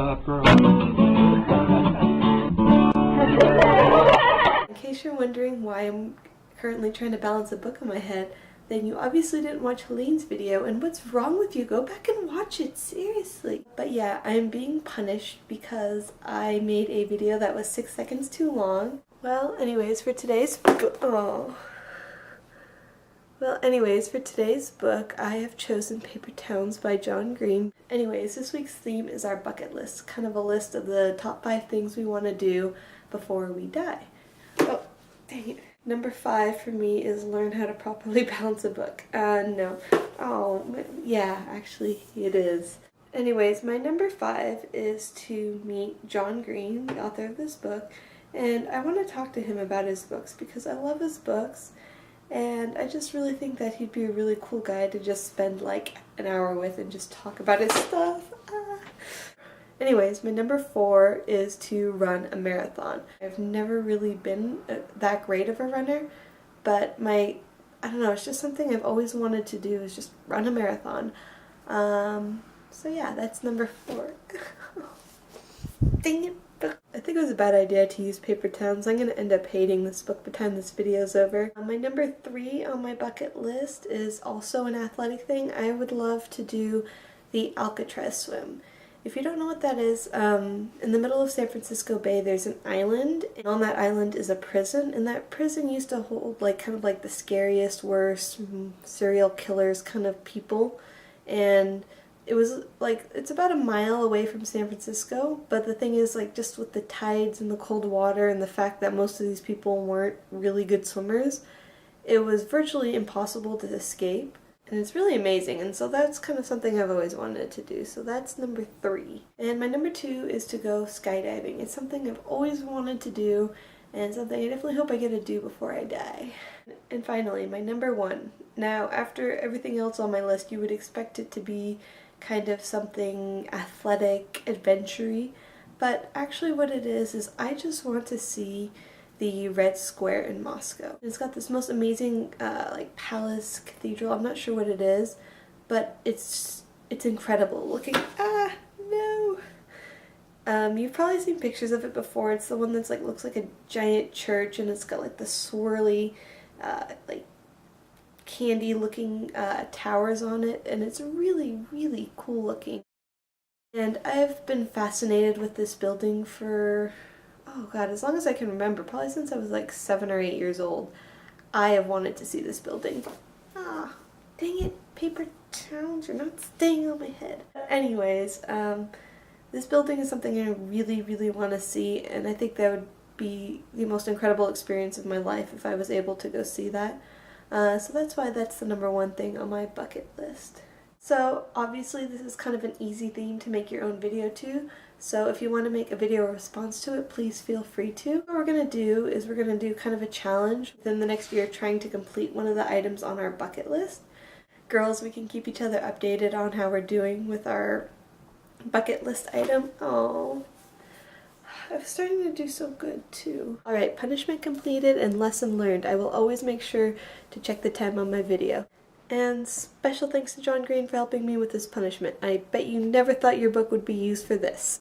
up, girl? In case you're wondering why I'm currently trying to balance a book on my head, then you obviously didn't watch Helene's video, and what's wrong with you? Go back and watch it, seriously. But yeah, I'm being punished because I made a video that was 6 seconds too long. Well, anyways, for today's book, I have chosen Paper Towns by John Green. Anyways, this week's theme is our bucket list, kind of a list of the top 5 things we want to do before we die. Oh, dang it. Number 5 for me is learn how to properly balance a book. No. Oh, yeah, actually it is. Anyways, my number 5 is to meet John Green, the author of this book, and I want to talk to him about his books because I love his books, and I just really think that he'd be a really cool guy to just spend like an hour with and just talk about his stuff. Anyways, my number 4 is to run a marathon. I've never really been that great of a runner, but I don't know, it's just something I've always wanted to do, is just run a marathon. So yeah, that's number 4. Dang it. I think it was a bad idea to use Paper Towns. I'm going to end up hating this book by the time this video is over. My number 3 on my bucket list is also an athletic thing. I would love to do the Alcatraz swim. If you don't know what that is, in the middle of San Francisco Bay there's an island, and on that island is a prison, and that prison used to hold like kind of like the scariest, worst serial killers kind of people, and it was like, it's about a mile away from San Francisco, but the thing is, like, just with the tides and the cold water and the fact that most of these people weren't really good swimmers, it was virtually impossible to escape. And it's really amazing, and so that's kind of something I've always wanted to do. So that's number 3. And my number 2 is to go skydiving. It's something I've always wanted to do, and something I definitely hope I get to do before I die. And finally, my number 1. Now, after everything else on my list, you would expect it to be kind of something athletic, adventure-y, but actually what it is I just want to see the Red Square in Moscow. It's got this most amazing like palace cathedral. I'm not sure what it is, but it's incredible looking. No. You've probably seen pictures of it before. It's the one that's like looks like a giant church, and it's got like the swirly like candy looking towers on it, and it's really, really cool looking. And I've been fascinated with this building for, oh god, as long as I can remember, probably since I was like 7 or 8 years old. I have wanted to see this building. Ah, dang it, Paper Towns, you're not staying on my head. But anyways, this building is something I really, really want to see, and I think that would be the most incredible experience of my life if I was able to go see that. So that's why that's the number 1 thing on my bucket list. So obviously this is kind of an easy theme to make your own video to, so if you want to make a video response to it, please feel free to. What we're going to do is we're going to do kind of a challenge within the next year, trying to complete one of the items on our bucket list. Girls, we can keep each other updated on how we're doing with our bucket list item. Oh, I'm starting to do so good too. Alright, punishment completed and lesson learned. I will always make sure to check the time on my video. And special thanks to John Green for helping me with this punishment. I bet you never thought your book would be used for this.